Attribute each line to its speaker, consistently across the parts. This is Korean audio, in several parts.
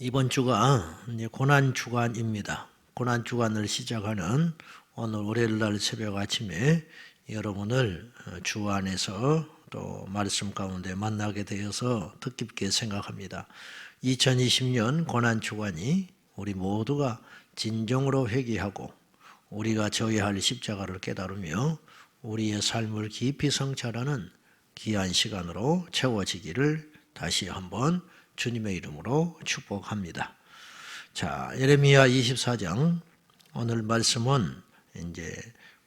Speaker 1: 이번 주가 이제 고난 주간입니다. 고난 주간을 시작하는 오늘 월요일 날 새벽 아침에 여러분을 주 안에서 또 말씀 가운데 만나게 되어서 뜻깊게 생각합니다. 2020년 고난 주간이 우리 모두가 진정으로 회개하고 우리가 져야 할 십자가를 깨달으며 우리의 삶을 깊이 성찰하는 귀한 시간으로 채워지기를 다시 한번 주님의 이름으로 축복합니다. 자, 예레미야 24장 오늘 말씀은 이제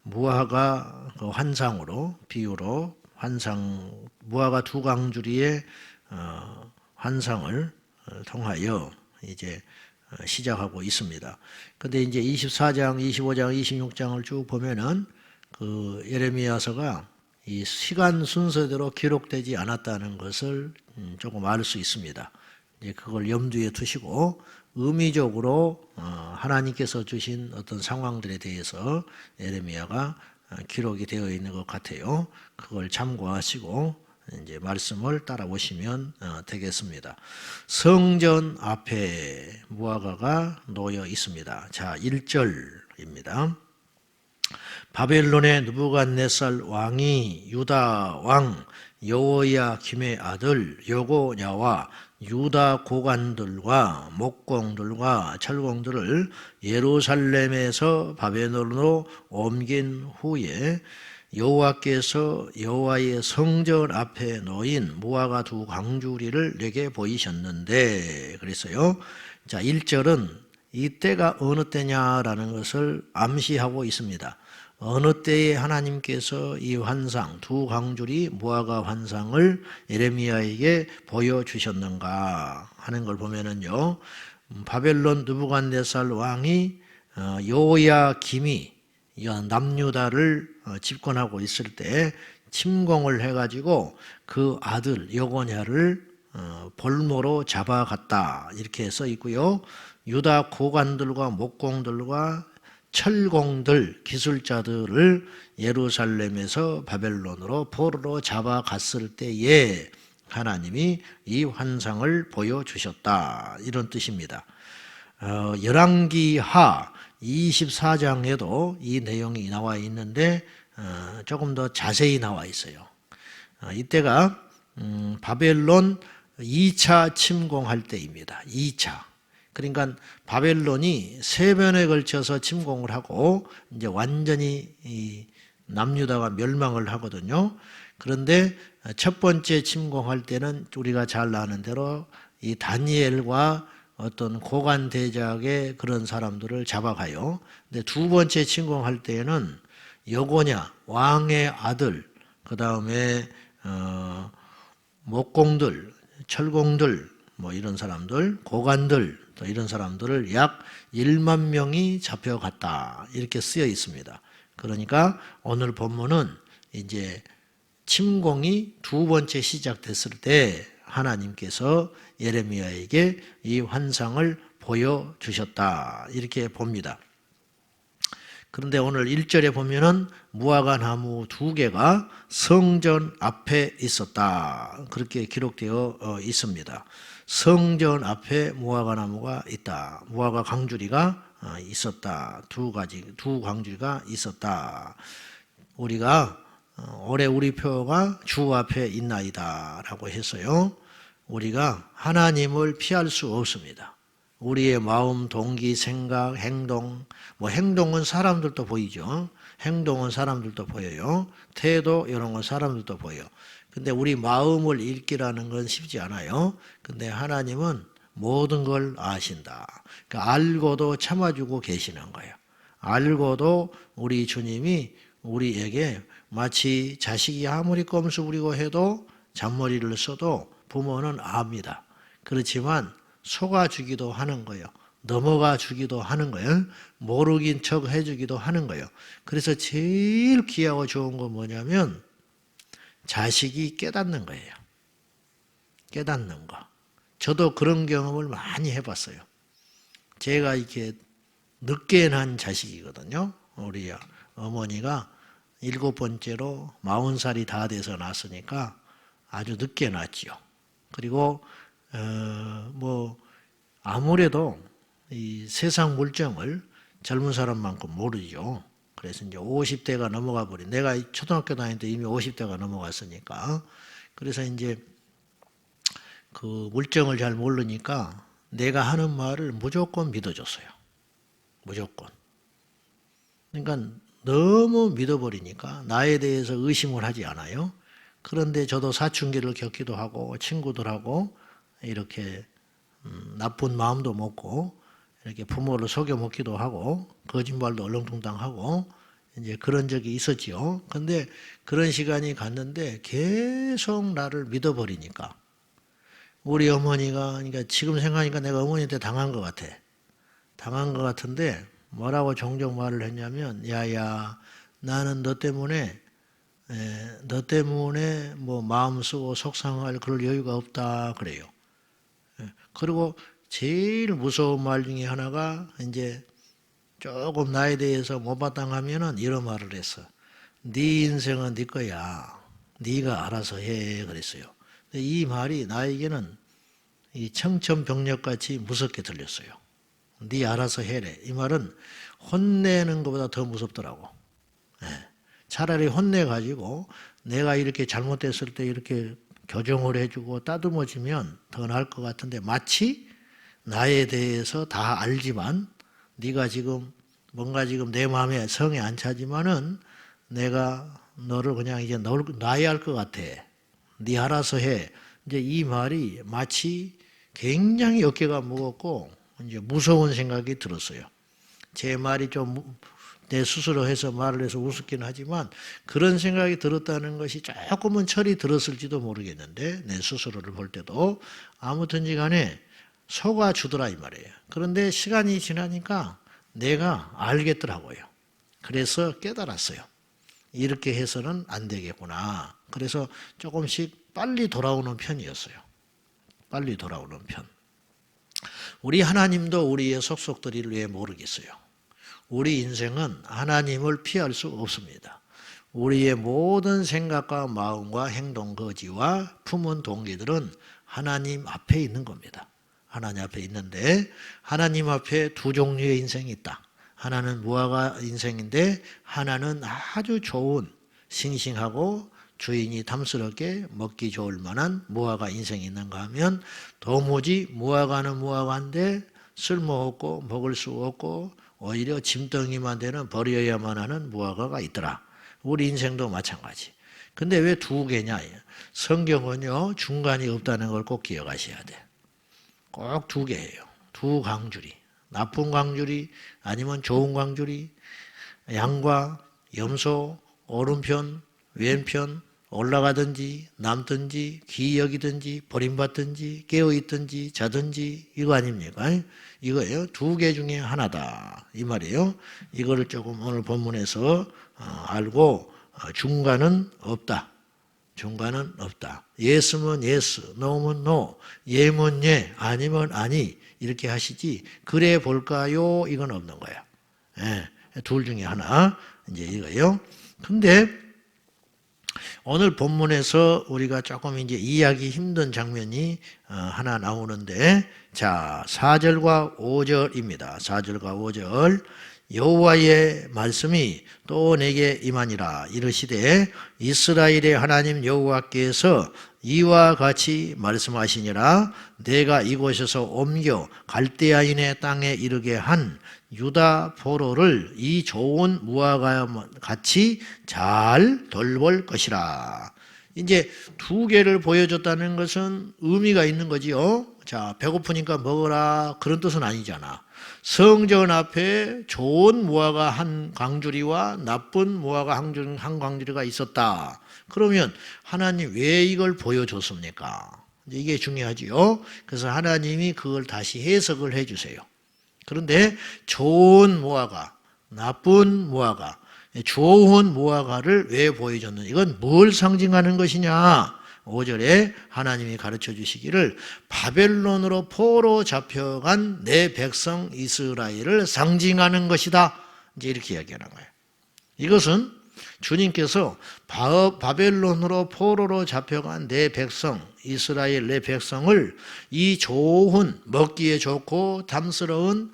Speaker 1: 무화과 그 환상으로 비유로 무화과 두 강주리의 환상을 통하여 이제 시작하고 있습니다. 근데 이제 24장, 25장, 26장을 쭉 보면은 그 예레미야서가 이 시간 순서대로 기록되지 않았다는 것을 조금 알 수 있습니다. 이제 그걸 염두에 두시고 의미적으로 하나님께서 주신 어떤 상황들에 대해서 예레미야가 기록이 되어 있는 것 같아요. 그걸 참고하시고 이제 말씀을 따라오시면 되겠습니다. 성전 앞에 무화과가 놓여 있습니다. 자, 1절입니다. 바벨론의 느부갓네살 왕이 유다 왕 여호야김의 아들 여고냐와 유다 고관들과 목공들과 철공들을 예루살렘에서 바벨론으로 옮긴 후에 여호와께서 여호와의 성전 앞에 놓인 무화과 두 강주리를 내게 보이셨는데 그랬어요. 자, 1절은 이때가 어느 때냐라는 것을 암시하고 있습니다. 어느 때에 하나님께서 이 환상, 두 강줄이 무화과 환상을 예레미야에게 보여주셨는가 하는 걸 보면은요, 바벨론 느부갓네살 왕이 여호야김이 남유다를 집권하고 있을 때 침공을 해가지고 그 아들 여고냐를 볼모로 잡아갔다 이렇게 써 있고요. 유다 고관들과 목공들과 철공들, 기술자들을 예루살렘에서 바벨론으로 포로로 잡아갔을 때에 하나님이 이 환상을 보여주셨다 이런 뜻입니다. 열왕기하 24장에도 이 내용이 나와 있는데 조금 더 자세히 나와 있어요. 이때가 바벨론 2차 침공할 때입니다. 2차. 그러니까 바벨론이 3번에 걸쳐서 침공을 하고 이제 완전히 이 남유다가 멸망을 하거든요. 그런데 첫 번째 침공할 때는 우리가 잘 아는 대로 이 다니엘과 어떤 고관 대작의 그런 사람들을 잡아가요. 근데 두 번째 침공할 때에는 여고냐 왕의 아들, 그 다음에 목공들, 철공들, 뭐 이런 사람들, 고관들 또 이런 사람들을 약 1만 명이 잡혀갔다 이렇게 쓰여 있습니다. 그러니까 오늘 본문은 이제 침공이 두 번째 시작됐을 때 하나님께서 예레미야에게 이 환상을 보여주셨다 이렇게 봅니다. 그런데 오늘 1절에 보면은 무화과 나무 2개가 성전 앞에 있었다 그렇게 기록되어 있습니다. 성전 앞에 무화과 나무가 있다. 무화과 강주리가 있었다. 두 강주리가 있었다. 우리가 올해 우리 표가 주 앞에 있나이다 라고 했어요. 우리가 하나님을 피할 수 없습니다. 우리의 마음, 동기, 생각, 행동, 뭐 행동은 사람들도 보이죠. 행동은 사람들도 보여요. 태도 이런 건 사람들도 보여요. 근데 우리 마음을 읽기라는 건 쉽지 않아요. 근데 하나님은 모든 걸 아신다. 그러니까 알고도 참아주고 계시는 거예요. 알고도 우리 주님이 우리에게 마치 자식이 아무리 꼼수 부리고 해도 잔머리를 써도 부모는 압니다. 그렇지만 속아주기도 하는 거예요. 넘어가 주기도 하는 거예요. 모르긴 척 해주기도 하는 거예요. 그래서 제일 귀하고 좋은 건 뭐냐면 자식이 깨닫는 거예요. 깨닫는 거. 저도 그런 경험을 많이 해봤어요. 제가 이렇게 늦게 난 자식이거든요. 우리 어머니가 7번째로 40살이 다 돼서 낳았으니까 아주 늦게 낳았지요. 그리고 뭐 아무래도 이 세상 물정을 젊은 사람만큼 모르죠. 그래서 이제 50대가 넘어가 버린, 내가 초등학교 다닐 때 이미 50대가 넘어갔으니까. 그래서 이제 그 물정을 잘 모르니까 내가 하는 말을 무조건 믿어줬어요. 무조건. 그러니까 너무 믿어버리니까 나에 대해서 의심을 하지 않아요. 그런데 저도 사춘기를 겪기도 하고 친구들하고 이렇게 나쁜 마음도 먹고 이렇게 부모를 속여 먹기도 하고 거짓말도 얼렁뚱땅하고 이제 그런 적이 있었지요. 근데 그런 시간이 갔는데 계속 나를 믿어버리니까 우리 어머니가, 그러니까 지금 생각하니까 내가 어머니한테 당한 것 같아. 당한 것 같은데 뭐라고 종종 말을 했냐면, 야야, 나는 너 때문에 뭐 마음 쓰고 속상할 그럴 여유가 없다 그래요. 그리고 제일 무서운 말 중에 하나가 이제 조금 나에 대해서 못마땅하면은 이런 말을 했어. 네 인생은 네 거야. 네가 알아서 해 그랬어요. 이 말이 나에게는 이 청천벽력같이 무섭게 들렸어요. 네 알아서 해래. 이 말은 혼내는 것보다 더 무섭더라고. 차라리 혼내가지고 내가 이렇게 잘못됐을 때 이렇게 교정을 해주고 따듬어주면 더 나을 것 같은데, 마치 나에 대해서 다 알지만 네가 지금 뭔가 지금 내 마음에 성에 안 차지만은 내가 너를 그냥 이제 놔야 할 것 같아. 네 알아서 해. 이제 이 말이 마치 굉장히 어깨가 무겁고 이제 무서운 생각이 들었어요. 제 말이 좀 내 스스로 해서 말을 해서 우습긴 하지만 그런 생각이 들었다는 것이 조금은 철이 들었을지도 모르겠는데, 내 스스로를 볼 때도 아무튼지 간에 속아주더라 이 말이에요. 그런데 시간이 지나니까 내가 알겠더라고요. 그래서 깨달았어요. 이렇게 해서는 안 되겠구나. 그래서 조금씩 빨리 돌아오는 편이었어요. 빨리 돌아오는 편. 우리 하나님도 우리의 속속들이를 왜 모르겠어요? 우리 인생은 하나님을 피할 수 없습니다. 우리의 모든 생각과 마음과 행동 거지와 품은 동기들은 하나님 앞에 있는 겁니다. 하나님 앞에 있는데, 하나님 앞에 두 종류의 인생이 있다. 하나는 무화과 인생인데 하나는 아주 좋은 싱싱하고 주인이 탐스럽게 먹기 좋을 만한 무화과 인생이 있는가 하면, 도무지 무화과는 무화과인데 쓸모없고 먹을 수 없고 오히려 짐덩이만 되는 버려야만 하는 무화과가 있더라. 우리 인생도 마찬가지. 근데 왜 두 개냐? 성경은요, 중간이 없다는 걸 꼭 기억하셔야 돼. 꼭 두 개예요. 두 광주리. 나쁜 광주리 아니면 좋은 광주리, 양과 염소, 오른편, 왼편, 올라가든지 남든지 귀히 여기든지 버림받든지 깨어있든지 자든지, 이거 아닙니까? 이거예요. 두 개 중에 하나다 이 말이에요. 이거를 조금 오늘 본문에서 알고, 중간은 없다. 중간은 없다. 예스면 예스, 노면 노, 예면 예, 아니면 아니, 이렇게 하시지 그래 볼까요? 이건 없는 거야. 둘 중에 하나, 이제 이거예요. 근데 오늘 본문에서 우리가 조금 이제 이해하기 힘든 장면이 하나 나오는데, 자, 4절과 5절입니다. 4절과 5절. 여호와의 말씀이 또 내게 임하니라. 이르시되 이스라엘의 하나님 여호와께서 이와 같이 말씀하시니라. 내가 이곳에서 옮겨 갈대아인의 땅에 이르게 한 유다 포로를 이 좋은 무화과 같이 잘 돌볼 것이라. 이제 두 개를 보여줬다는 것은 의미가 있는 거지요. 자, 배고프니까 먹어라 그런 뜻은 아니잖아. 성전 앞에 좋은 무화과 한 광주리와 나쁜 무화과 한 광주리가 있었다. 그러면 하나님 왜 이걸 보여줬습니까? 이게 중요하지요. 그래서 하나님이 그걸 다시 해석을 해주세요. 그런데 좋은 무화과, 나쁜 무화과, 좋은 무화과를 왜 보여줬느냐? 이건 뭘 상징하는 것이냐? 5절에 하나님이 가르쳐 주시기를 바벨론으로 포로 잡혀간 내 백성 이스라엘을 상징하는 것이다. 이제 이렇게 이야기하는 거예요. 이것은 주님께서 바벨론으로 포로로 잡혀간 내 백성, 이스라엘 내 백성을 이 좋은, 먹기에 좋고 담스러운,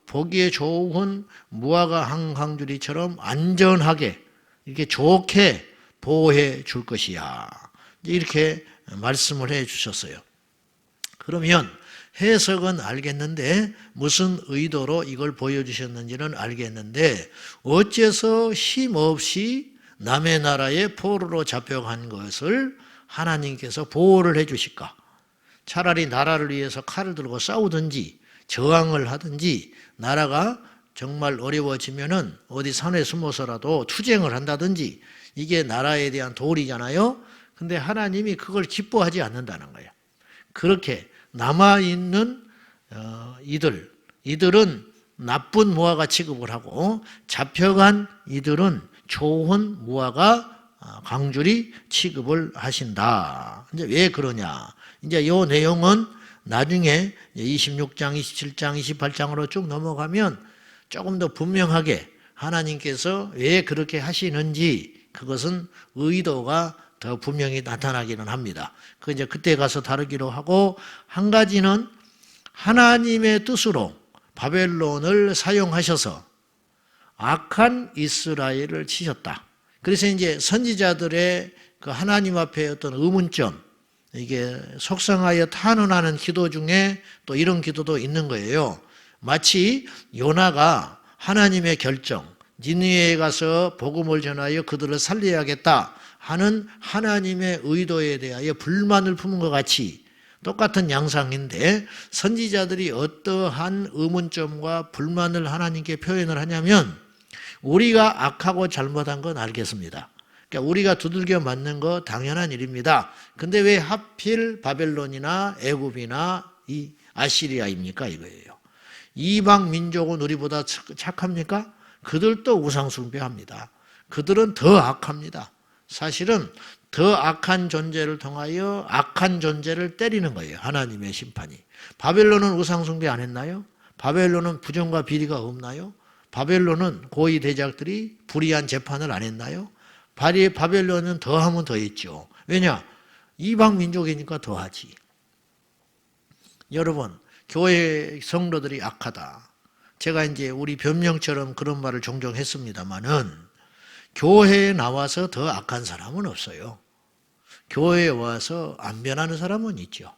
Speaker 1: 보기에 좋은 무화과 항강주리처럼 안전하게 이렇게 좋게 보호해 줄 것이야. 이렇게 말씀을 해 주셨어요. 그러면 해석은 알겠는데 무슨 의도로 이걸 보여주셨는지는 알겠는데 어째서 힘없이 남의 나라에 포로로 잡혀간 것을 하나님께서 보호를 해 주실까? 차라리 나라를 위해서 칼을 들고 싸우든지 저항을 하든지 나라가 정말 어려워지면은 어디 산에 숨어서라도 투쟁을 한다든지 이게 나라에 대한 도리잖아요. 근데 하나님이 그걸 기뻐하지 않는다는 거예요. 그렇게 남아있는 이들은 나쁜 무화과 취급을 하고 잡혀간 이들은 좋은 무화과 강줄이 취급을 하신다. 이제 왜 그러냐? 이제 이 내용은 나중에 26장, 27장, 28장으로 쭉 넘어가면 조금 더 분명하게 하나님께서 왜 그렇게 하시는지 그것은 의도가 더 분명히 나타나기는 합니다. 그 이제 그때 가서 다루기로 하고 한 가지는 하나님의 뜻으로 바벨론을 사용하셔서 악한 이스라엘을 치셨다. 그래서 이제 선지자들의 그 하나님 앞에 어떤 의문점, 이게 속상하여 탄원하는 기도 중에 또 이런 기도도 있는 거예요. 마치 요나가 하나님의 결정, 니느웨에 가서 복음을 전하여 그들을 살려야겠다 하는 하나님의 의도에 대하여 불만을 품은 것 같이 똑같은 양상인데 선지자들이 어떠한 의문점과 불만을 하나님께 표현을 하냐면 우리가 악하고 잘못한 건 알겠습니다. 그러니까 우리가 두들겨 맞는 거 당연한 일입니다. 근데 왜 하필 바벨론이나 애굽이나 이 아시리아입니까? 이거예요. 이방 민족은 우리보다 착합니까? 그들도 우상숭배합니다. 그들은 더 악합니다. 사실은 더 악한 존재를 통하여 악한 존재를 때리는 거예요. 하나님의 심판이. 바벨론은 우상숭배 안 했나요? 바벨론은 부정과 비리가 없나요? 바벨론은 고위 대작들이 불의한 재판을 안 했나요? 바벨론은 더하면 더했죠. 왜냐? 이방 민족이니까 더하지. 여러분, 교회 성도들이 악하다. 제가 이제 우리 변명처럼 그런 말을 종종 했습니다만은 교회에 나와서 더 악한 사람은 없어요. 교회에 와서 안 변하는 사람은 있죠.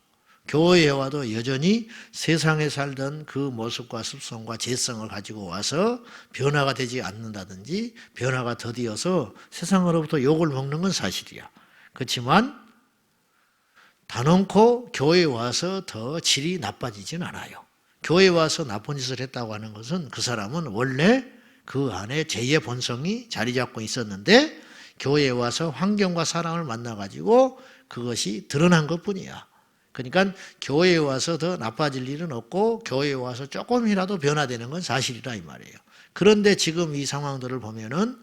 Speaker 1: 교회에 와도 여전히 세상에 살던 그 모습과 습성과 재성을 가지고 와서 변화가 되지 않는다든지 변화가 더디어서 세상으로부터 욕을 먹는 건 사실이야. 그렇지만 단언코 교회에 와서 더 질이 나빠지진 않아요. 교회에 와서 나쁜 짓을 했다고 하는 것은 그 사람은 원래 그 안에 죄의 본성이 자리 잡고 있었는데 교회에 와서 환경과 사람을 만나가지고 그것이 드러난 것뿐이야. 그러니까 교회에 와서 더 나빠질 일은 없고 교회에 와서 조금이라도 변화되는 건 사실이라 이 말이에요. 그런데 지금 이 상황들을 보면은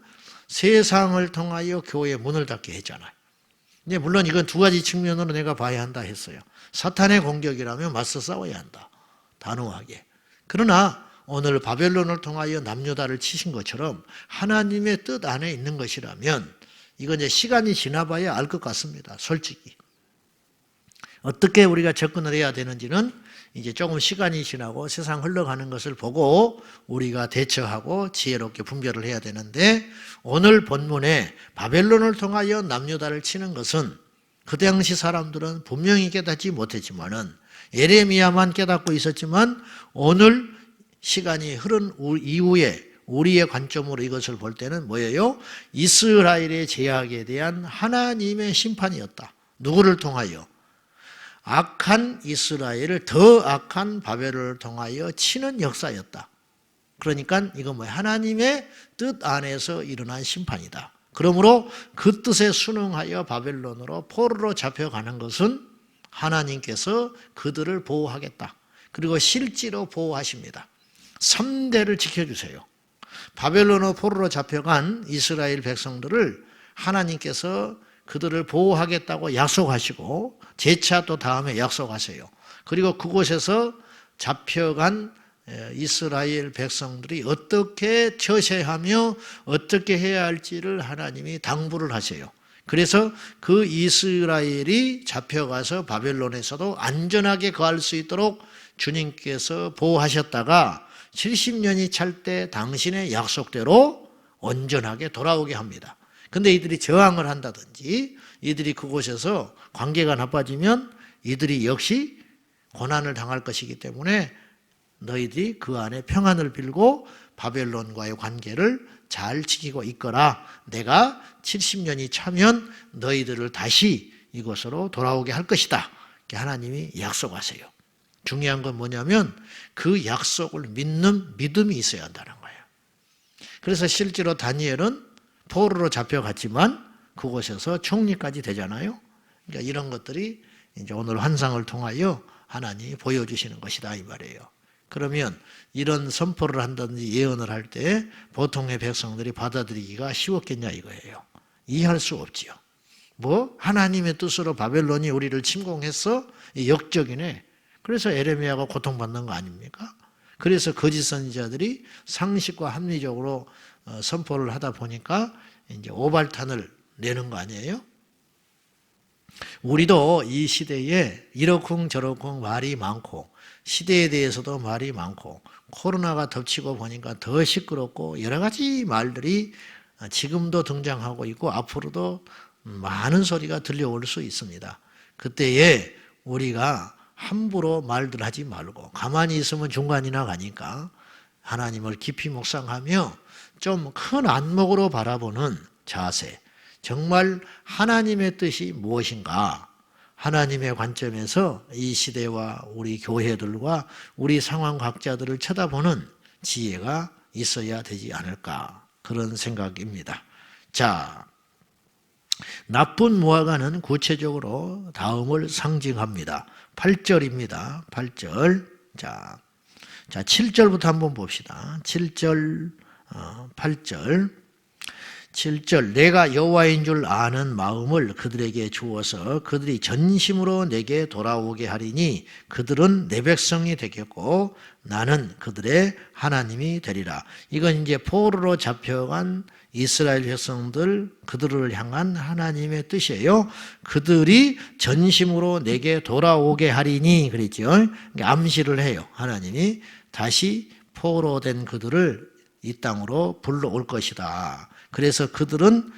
Speaker 1: 세상을 통하여 교회의 문을 닫게 했잖아요. 근데 물론 이건 두 가지 측면으로 내가 봐야 한다 했어요. 사탄의 공격이라면 맞서 싸워야 한다. 단호하게. 그러나 오늘 바벨론을 통하여 남유다를 치신 것처럼 하나님의 뜻 안에 있는 것이라면 이건 이제 시간이 지나봐야 알 것 같습니다. 솔직히. 어떻게 우리가 접근을 해야 되는지는 이제 조금 시간이 지나고 세상 흘러가는 것을 보고 우리가 대처하고 지혜롭게 분별을 해야 되는데 오늘 본문에 바벨론을 통하여 남유다를 치는 것은 그 당시 사람들은 분명히 깨닫지 못했지만은 예레미야만 깨닫고 있었지만 오늘 시간이 흐른 이후에 우리의 관점으로 이것을 볼 때는 뭐예요? 이스라엘의 죄악에 대한 하나님의 심판이었다. 누구를 통하여? 악한 이스라엘을 더 악한 바벨론을 통하여 치는 역사였다. 그러니까 이건 뭐야? 하나님의 뜻 안에서 일어난 심판이다. 그러므로 그 뜻에 순응하여 바벨론으로 포로로 잡혀가는 것은 하나님께서 그들을 보호하겠다. 그리고 실제로 보호하십니다. 3대를 지켜주세요. 바벨론으로 포로로 잡혀간 이스라엘 백성들을 하나님께서 그들을 보호하겠다고 약속하시고 재차 또 다음에 약속하세요. 그리고 그곳에서 잡혀간 이스라엘 백성들이 어떻게 처세하며 어떻게 해야 할지를 하나님이 당부를 하세요. 그래서 그 이스라엘이 잡혀가서 바벨론에서도 안전하게 거할 수 있도록 주님께서 보호하셨다가 70년이 찰 때 당신의 약속대로 온전하게 돌아오게 합니다. 근데 이들이 저항을 한다든지 이들이 그곳에서 관계가 나빠지면 이들이 역시 고난을 당할 것이기 때문에 너희들이 그 안에 평안을 빌고 바벨론과의 관계를 잘 지키고 있거라. 내가 70년이 차면 너희들을 다시 이곳으로 돌아오게 할 것이다. 이렇게 하나님이 약속하세요. 중요한 건 뭐냐면 그 약속을 믿는 믿음이 있어야 한다는 거예요. 그래서 실제로 다니엘은 포로로 잡혀갔지만 그곳에서 총리까지 되잖아요. 그러니까 이런 것들이 이제 오늘 환상을 통하여 하나님이 보여주시는 것이다 이 말이에요. 그러면 이런 선포를 한다든지 예언을 할 때 보통의 백성들이 받아들이기가 쉬웠겠냐 이거예요. 이해할 수 없지요. 뭐 하나님의 뜻으로 바벨론이 우리를 침공했어? 역적이네. 그래서 에레미야가 고통받는 거 아닙니까? 그래서 거짓 선지자들이 상식과 합리적으로 선포를 하다 보니까 이제 오발탄을 내는 거 아니에요? 우리도 이 시대에 이러쿵 저러쿵 말이 많고 시대에 대해서도 말이 많고 코로나가 덮치고 보니까 더 시끄럽고 여러 가지 말들이 지금도 등장하고 있고 앞으로도 많은 소리가 들려올 수 있습니다. 그때에 우리가 함부로 말들 하지 말고 가만히 있으면 중간이나 가니까 하나님을 깊이 묵상하며 좀 큰 안목으로 바라보는 자세, 정말 하나님의 뜻이 무엇인가, 하나님의 관점에서 이 시대와 우리 교회들과 우리 상황 각자들을 쳐다보는 지혜가 있어야 되지 않을까, 그런 생각입니다. 자, 나쁜 무화과는 구체적으로 다음을 상징합니다. 8절입니다. 8절. 자, 7절부터 한번 봅시다. 7절, 8절. 7절. 내가 여호와인 줄 아는 마음을 그들에게 주어서 그들이 전심으로 내게 돌아오게 하리니 그들은 내 백성이 되겠고 나는 그들의 하나님이 되리라. 이건 이제 포로로 잡혀간 이스라엘 백성들, 그들을 향한 하나님의 뜻이에요. 그들이 전심으로 내게 돌아오게 하리니 그랬죠. 암시를 해요. 하나님이 다시 포로된 그들을 이 땅으로 불러올 것이다. 그래서 그들은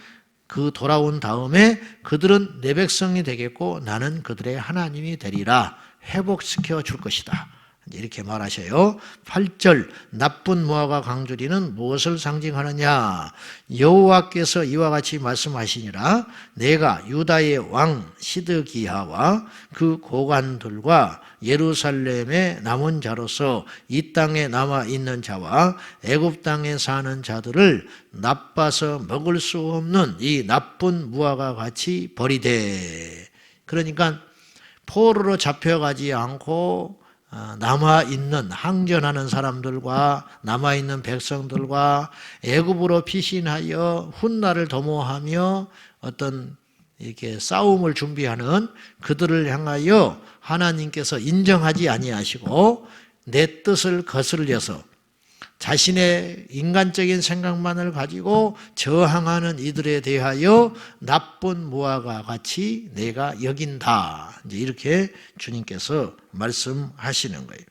Speaker 1: 그 돌아온 다음에 그들은 내 백성이 되겠고 나는 그들의 하나님이 되리라. 회복시켜 줄 것이다. 이렇게 말하셔요. 8절. 나쁜 무화과 강주리는 무엇을 상징하느냐? 여호와께서 이와 같이 말씀하시니라. 내가 유다의 왕 시드기야와 그 고관들과 예루살렘의 남은 자로서 이 땅에 남아 있는 자와 애굽 땅에 사는 자들을 나빠서 먹을 수 없는 이 나쁜 무화과 같이 버리되. 그러니까 포로로 잡혀가지 않고 남아있는 항전하는 사람들과 남아있는 백성들과 애굽으로 피신하여 훗날을 도모하며 어떤 이렇게 싸움을 준비하는 그들을 향하여 하나님께서 인정하지 아니하시고 내 뜻을 거슬려서 자신의 인간적인 생각만을 가지고 저항하는 이들에 대하여 나쁜 무화과 같이 내가 여긴다. 이제 이렇게 주님께서 말씀하시는 거예요.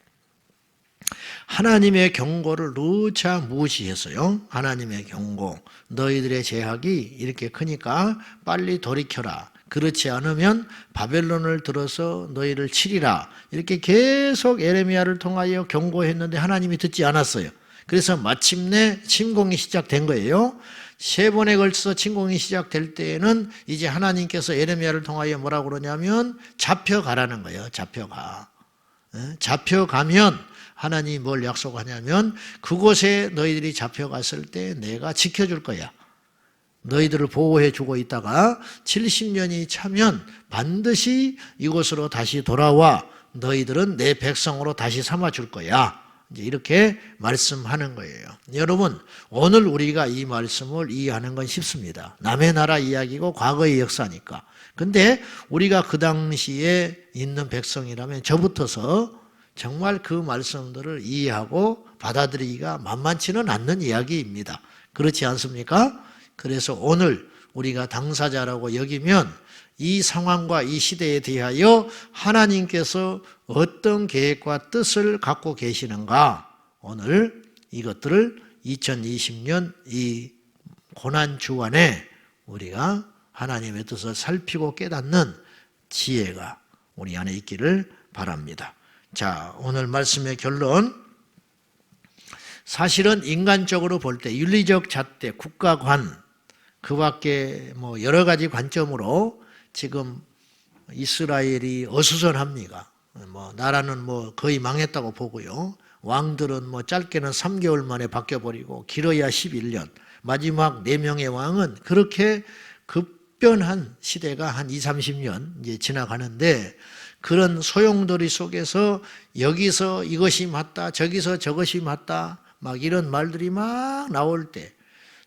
Speaker 1: 하나님의 경고를 누차 무시했어요. 하나님의 경고. 너희들의 죄악이 이렇게 크니까 빨리 돌이켜라. 그렇지 않으면 바벨론을 들어서 너희를 치리라. 이렇게 계속 에레미야를 통하여 경고했는데 하나님이 듣지 않았어요. 그래서 마침내 침공이 시작된 거예요. 3번에 걸쳐서 침공이 시작될 때에는 이제 하나님께서 에레미야를 통하여 뭐라고 그러냐면 잡혀가라는 거예요. 잡혀가. 잡혀가면 하나님이 뭘 약속하냐면 그곳에 너희들이 잡혀갔을 때 내가 지켜줄 거야. 너희들을 보호해 주고 있다가 70년이 차면 반드시 이곳으로 다시 돌아와 너희들은 내 백성으로 다시 삼아줄 거야. 이제 이렇게 말씀하는 거예요. 여러분, 오늘 우리가 이 말씀을 이해하는 건 쉽습니다. 남의 나라 이야기고 과거의 역사니까. 근데 우리가 그 당시에 있는 백성이라면 저부터서 정말 그 말씀들을 이해하고 받아들이기가 만만치는 않는 이야기입니다. 그렇지 않습니까? 그래서 오늘 우리가 당사자라고 여기면 이 상황과 이 시대에 대하여 하나님께서 어떤 계획과 뜻을 갖고 계시는가, 오늘 이것들을 2020년 이 고난 주간에 우리가 하나님의 뜻을 살피고 깨닫는 지혜가 우리 안에 있기를 바랍니다. 자, 오늘 말씀의 결론. 사실은 인간적으로 볼 때 윤리적 잣대, 국가관, 그 밖에 뭐 여러 가지 관점으로 지금 이스라엘이 어수선합니다. 뭐 나라는 뭐 거의 망했다고 보고요. 왕들은 뭐 짧게는 3개월 만에 바뀌어버리고 길어야 11년. 마지막 4명의 왕은 그렇게 급변한 시대가 한 20, 30년 이제 지나가는데, 그런 소용돌이 속에서 여기서 이것이 맞다, 저기서 저것이 맞다, 막 이런 말들이 막 나올 때,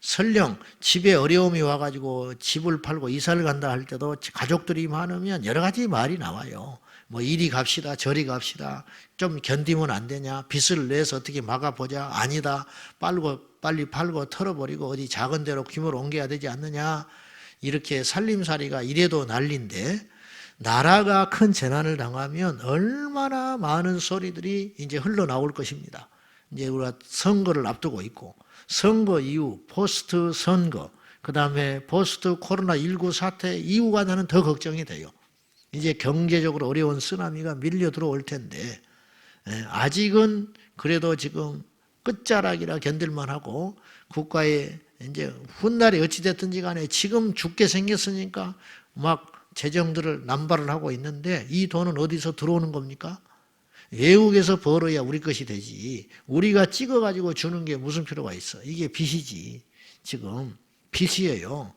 Speaker 1: 설령 집에 어려움이 와가지고 집을 팔고 이사를 간다 할 때도 가족들이 많으면 여러 가지 말이 나와요. 뭐 이리 갑시다, 저리 갑시다, 좀 견디면 안 되냐, 빚을 내서 어떻게 막아보자, 아니다, 빨리 팔고 털어버리고 어디 작은 데로 규모를 옮겨야 되지 않느냐, 이렇게 살림살이가 이래도 난리인데, 나라가 큰 재난을 당하면 얼마나 많은 소리들이 이제 흘러나올 것입니다. 이제 우리가 선거를 앞두고 있고, 선거 이후 포스트 선거, 그 다음에 포스트 코로나19 사태 이후가 나는 더 걱정이 돼요. 이제 경제적으로 어려운 쓰나미가 밀려 들어올 텐데, 아직은 그래도 지금 끝자락이라 견딜만 하고, 국가의 이제 훗날이 어찌됐든지 간에 지금 죽게 생겼으니까 막 재정들을 남발을 하고 있는데, 이 돈은 어디서 들어오는 겁니까? 외국에서 벌어야 우리 것이 되지. 우리가 찍어가지고 주는 게 무슨 필요가 있어. 이게 빚이지. 지금 빚이에요.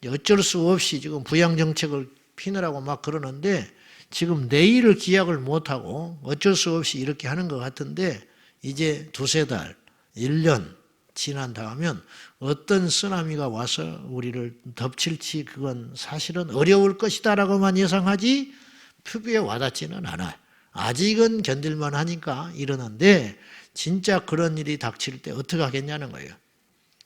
Speaker 1: 어쩔 수 없이 지금 부양정책을 피느라고 막 그러는데, 지금 내일을 기약을 못하고 어쩔 수 없이 이렇게 하는 것 같은데, 이제 2-3달, 1년 지난다 하면 어떤 쓰나미가 와서 우리를 덮칠지 그건 사실은 어려울 것이다라고만 예상하지 피부에 와닿지는 않아요. 아직은 견딜만 하니까 이러는데, 진짜 그런 일이 닥칠 때 어떻게 하겠냐는 거예요.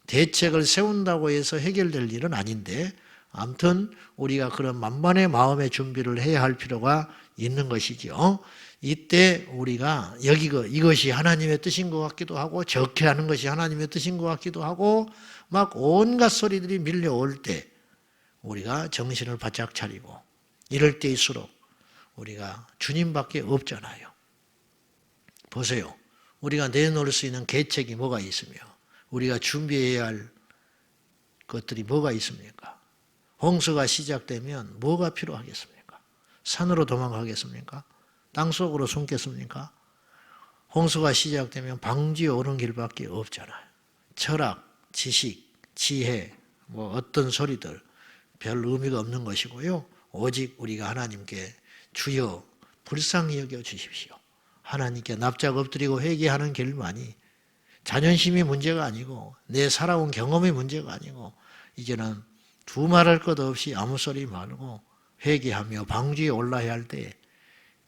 Speaker 1: 대책을 세운다고 해서 해결될 일은 아닌데, 아무튼 우리가 그런 만반의 마음의 준비를 해야 할 필요가 있는 것이죠. 이때 우리가 이것이 하나님의 뜻인 것 같기도 하고, 저렇게 하는 것이 하나님의 뜻인 것 같기도 하고, 막 온갖 소리들이 밀려올 때 우리가 정신을 바짝 차리고, 이럴 때일수록 우리가 주님밖에 없잖아요. 보세요. 우리가 내놓을 수 있는 계책이 뭐가 있으며, 우리가 준비해야 할 것들이 뭐가 있습니까? 홍수가 시작되면 뭐가 필요하겠습니까? 산으로 도망가겠습니까? 땅속으로 숨겠습니까? 홍수가 시작되면 방지에 오는 길밖에 없잖아요. 철학, 지식, 지혜, 뭐 어떤 소리들 별 의미가 없는 것이고요. 오직 우리가 하나님께 주여 불쌍히 여겨 주십시오. 하나님께 납작 엎드리고 회개하는 길만이, 자존심이 문제가 아니고 내 살아온 경험이 문제가 아니고, 이제는 두말할 것 없이 아무 소리 말고 회개하며 방주에 올라야 할 때,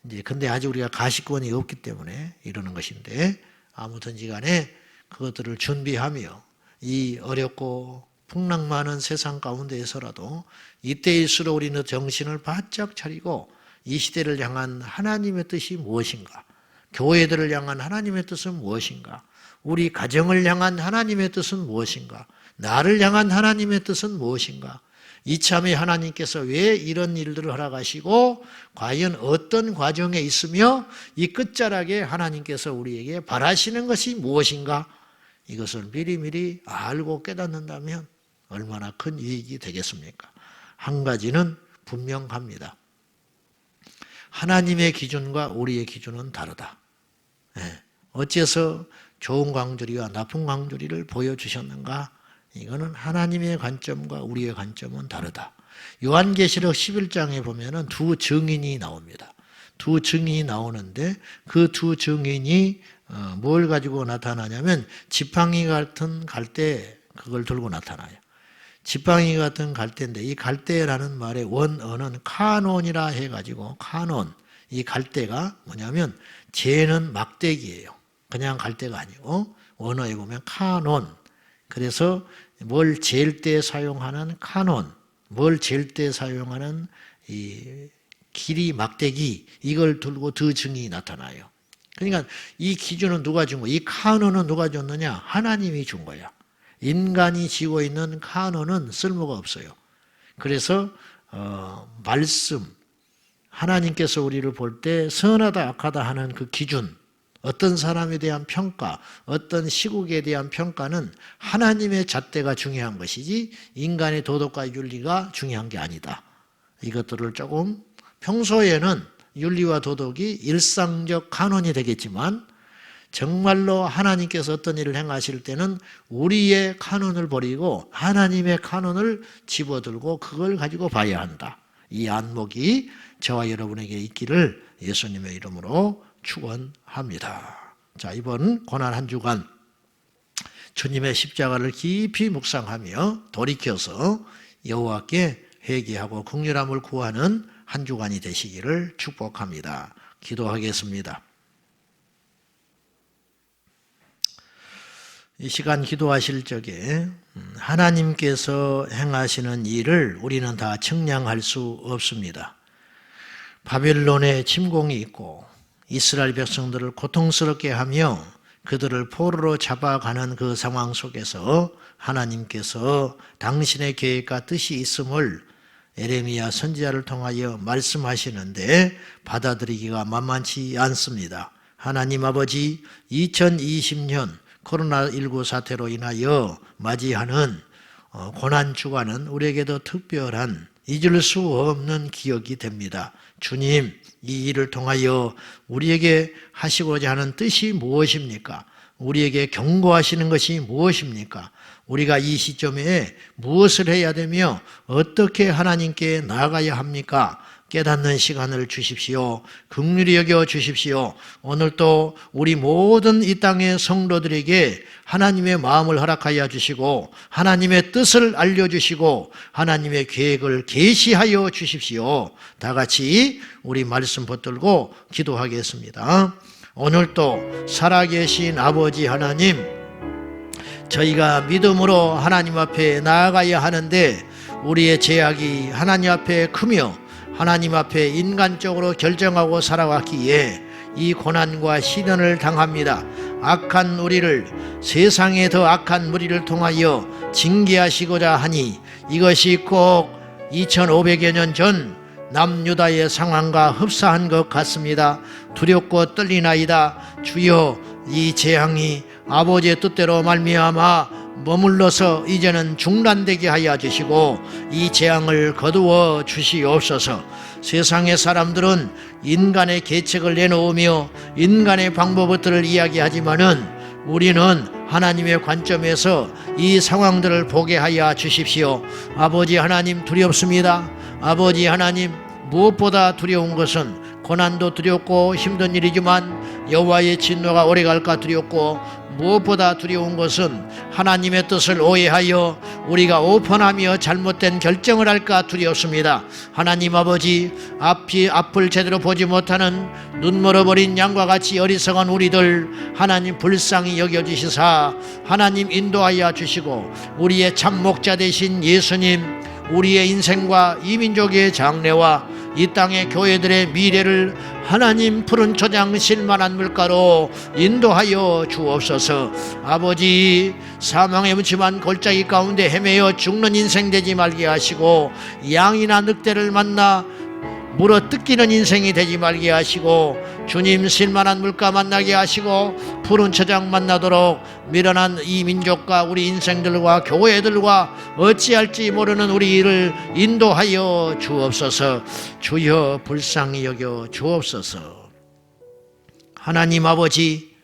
Speaker 1: 이제 근데 아직 우리가 가시권이 없기 때문에 이러는 것인데, 아무튼지 간에 그것들을 준비하며 이 어렵고 풍랑 많은 세상 가운데에서라도 이때일수록 우리는 정신을 바짝 차리고, 이 시대를 향한 하나님의 뜻이 무엇인가, 교회들을 향한 하나님의 뜻은 무엇인가, 우리 가정을 향한 하나님의 뜻은 무엇인가, 나를 향한 하나님의 뜻은 무엇인가, 이참에 하나님께서 왜 이런 일들을 허락하시고 과연 어떤 과정에 있으며 이 끝자락에 하나님께서 우리에게 바라시는 것이 무엇인가, 이것을 미리미리 알고 깨닫는다면 얼마나 큰 이익이 되겠습니까? 한 가지는 분명합니다. 하나님의 기준과 우리의 기준은 다르다. 어째서 좋은 광주리와 나쁜 광주리를 보여주셨는가? 이거는 하나님의 관점과 우리의 관점은 다르다. 요한계시록 11장에 보면은 두 증인이 나옵니다. 두 증인이 나오는데, 그 두 증인이 뭘 가지고 나타나냐면 지팡이 같은 갈대, 그걸 들고 나타나요. 지팡이 같은 갈대인데, 이 갈대라는 말의 원어는 카논이라 해가지고, 카논, 이 갈대가 뭐냐면 재는 막대기예요. 그냥 갈대가 아니고 원어에 보면 카논. 그래서 뭘 잴 때 사용하는 카논, 뭘 잴 때 사용하는 이 길이 막대기, 이걸 들고 더 증이 나타나요. 그러니까 이 기준은 누가 준 거야? 이 카논은 누가 줬느냐? 하나님이 준 거야. 인간이 지고 있는 카논은 쓸모가 없어요. 그래서 말씀, 하나님께서 우리를 볼 때 선하다 악하다 하는 그 기준, 어떤 사람에 대한 평가, 어떤 시국에 대한 평가는 하나님의 잣대가 중요한 것이지 인간의 도덕과 윤리가 중요한 게 아니다. 이것들을 조금 평소에는 윤리와 도덕이 일상적 간원이 되겠지만 정말로 하나님께서 어떤 일을 행하실 때는 우리의 카논을 버리고 하나님의 카논을 집어들고 그걸 가지고 봐야 한다. 이 안목이 저와 여러분에게 있기를 예수님의 이름으로 축원합니다. 자, 이번 고난 한 주간 주님의 십자가를 깊이 묵상하며 돌이켜서 여호와께 회개하고 긍휼함을 구하는 한 주간이 되시기를 축복합니다. 기도하겠습니다. 이 시간 기도하실 적에 하나님께서 행하시는 일을 우리는 다 측량할 수 없습니다. 바벨론의 침공이 있고 이스라엘 백성들을 고통스럽게 하며 그들을 포로로 잡아가는 그 상황 속에서 하나님께서 당신의 계획과 뜻이 있음을 에레미야 선지자를 통하여 말씀하시는데 받아들이기가 만만치 않습니다. 하나님 아버지, 2020년 코로나19 사태로 인하여 맞이하는 고난주간은 우리에게도 특별한 잊을 수 없는 기억이 됩니다. 주님, 이 일을 통하여 우리에게 하시고자 하는 뜻이 무엇입니까? 우리에게 경고하시는 것이 무엇입니까? 우리가 이 시점에 무엇을 해야 되며 어떻게 하나님께 나아가야 합니까? 깨닫는 시간을 주십시오. 긍휼히 여겨 주십시오. 오늘도 우리 모든 이 땅의 성도들에게 하나님의 마음을 허락하여 주시고 하나님의 뜻을 알려주시고 하나님의 계획을 계시하여 주십시오. 다 같이 우리 말씀 붙들고 기도하겠습니다. 오늘도 살아계신 아버지 하나님, 저희가 믿음으로 하나님 앞에 나아가야 하는데 우리의 죄악이 하나님 앞에 크며 하나님 앞에 인간적으로 결정하고 살아왔기에 이 고난과 시련을 당합니다. 악한 우리를, 세상에 더 악한 무리를 통하여 징계하시고자 하니 이것이 꼭 2500여 년 전 남유다의 상황과 흡사한 것 같습니다. 두렵고 떨리나이다. 주여, 이 재앙이 아버지의 뜻대로 말미암아 머물러서 이제는 중단되게 하여 주시고 이 재앙을 거두어 주시옵소서. 세상의 사람들은 인간의 계책을 내놓으며 인간의 방법들을 이야기하지만은 우리는 하나님의 관점에서 이 상황들을 보게 하여 주십시오. 아버지 하나님, 두렵습니다. 아버지 하나님, 무엇보다 두려운 것은 고난도 두렵고 힘든 일이지만 여호와의 진노가 오래갈까 두렵고 무엇보다 두려운 것은 하나님의 뜻을 오해하여 우리가 오판하며 잘못된 결정을 할까 두렵습니다. 하나님 아버지, 앞을 제대로 보지 못하는 눈 멀어버린 양과 같이 어리석은 우리들 하나님 불쌍히 여겨주시사 하나님 인도하여 주시고 우리의 참 목자 되신 예수님, 우리의 인생과 이 민족의 장래와 이 땅의 교회들의 미래를 하나님 푸른 초장 실만한 물가로 인도하여 주옵소서. 아버지, 사망의 묻지만 골짜기 가운데 헤매어 죽는 인생 되지 말게 하시고 양이나 늑대를 만나 물어 뜯기는 인생이 되지 말게 하시고 주님 실만한 물가 만나게 하시고 푸른 초장 만나도록 미련한 이 민족과 우리 인생들과 교회들과 어찌할지 모르는 우리를 인도하여 주옵소서. 주여 불쌍히 여겨 주옵소서. 하나님 아버지,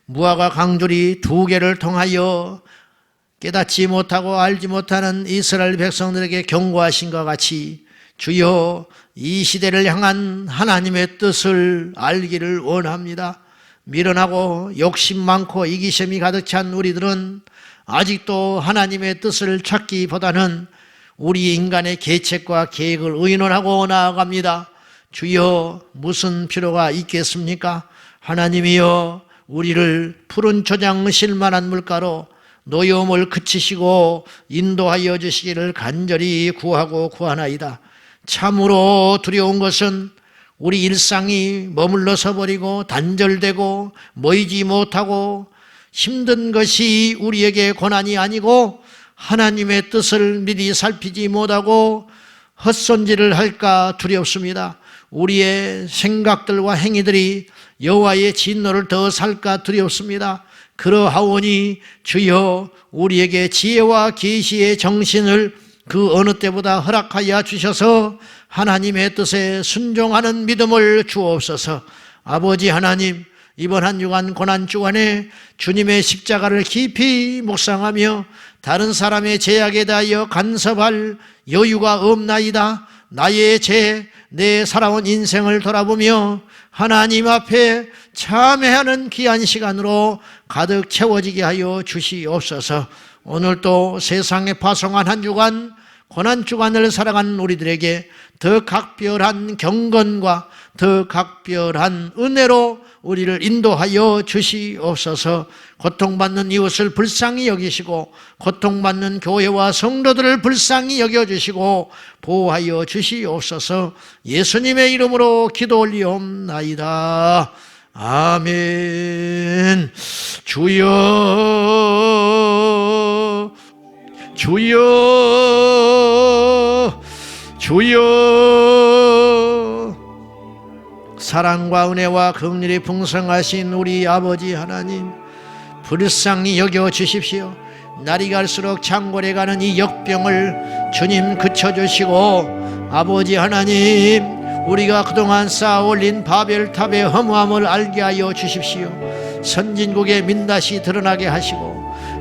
Speaker 1: 무화과 강줄이 두 개를 통하여 깨닫지 못하고 알지 못하는 이스라엘 백성들에게 경고하신 것 같이 주여 이 시대를 향한 하나님의 뜻을 알기를 원합니다. 미련하고 욕심 많고 이기심이 가득 찬 우리들은 아직도 하나님의 뜻을 찾기보다는 우리 인간의 계책과 계획을 의논하고 나아갑니다. 주여, 무슨 필요가 있겠습니까? 하나님이여 우리를 푸른 초장 실만한 물가로 노여움을 그치시고 인도하여 주시기를 간절히 구하고 구하나이다. 참으로 두려운 것은 우리 일상이 머물러서 버리고 단절되고 모이지 못하고 힘든 것이 우리에게 고난이 아니고 하나님의 뜻을 미리 살피지 못하고 헛손질을 할까 두렵습니다. 우리의 생각들과 행위들이 여호와의 진노를 더 살까 두렵습니다. 그러하오니 주여 우리에게 지혜와 계시의 정신을 그 어느 때보다 허락하여 주셔서 하나님의 뜻에 순종하는 믿음을 주옵소서. 아버지 하나님, 이번 한 주간 고난주간에 주님의 십자가를 깊이 묵상하며 다른 사람의 죄악에 대하여 간섭할 여유가 없나이다. 나의 죄, 내 살아온 인생을 돌아보며 하나님 앞에 참회하는 귀한 시간으로 가득 채워지게 하여 주시옵소서. 오늘도 세상에 파송한 한 주간 고난주간을 살아가는 우리들에게 더 각별한 경건과 더 각별한 은혜로 우리를 인도하여 주시옵소서. 고통받는 이웃을 불쌍히 여기시고 고통받는 교회와 성도들을 불쌍히 여겨주시고 보호하여 주시옵소서. 예수님의 이름으로 기도 올리옵나이다. 아멘. 주여 주여 주여. 사랑과 은혜와 긍휼이 풍성하신 우리 아버지 하나님, 불쌍히 여겨 주십시오. 날이 갈수록 창궐해가는 이 역병을 주님 그쳐주시고, 아버지 하나님, 우리가 그동안 쌓아올린 바벨탑의 허무함을 알게 하여 주십시오. 선진국의 민낯이 드러나게 하시고,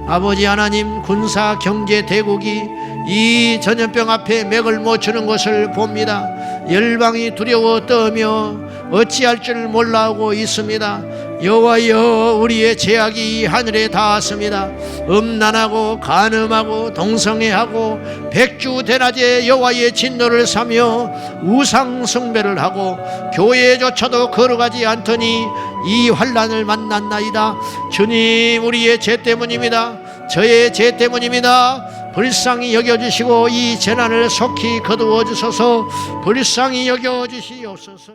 Speaker 1: 아버지 하나님, 군사 경제 대국이 이 전염병 앞에 맥을 못 추는 것을 봅니다. 열방이 두려워 떠며 어찌할 줄 몰라하고 있습니다. 여호와여, 우리의 죄악이 하늘에 닿았습니다. 음란하고 간음하고 동성애하고 백주대낮에 여호와의 진노를 사며 우상 숭배를 하고 교회조차도 걸어가지 않더니 이 환난을 만났나이다. 주님, 우리의 죄 때문입니다. 저의 죄 때문입니다. 불쌍히 여겨주시고 이 재난을 속히 거두어 주소서. 불쌍히 여겨주시옵소서.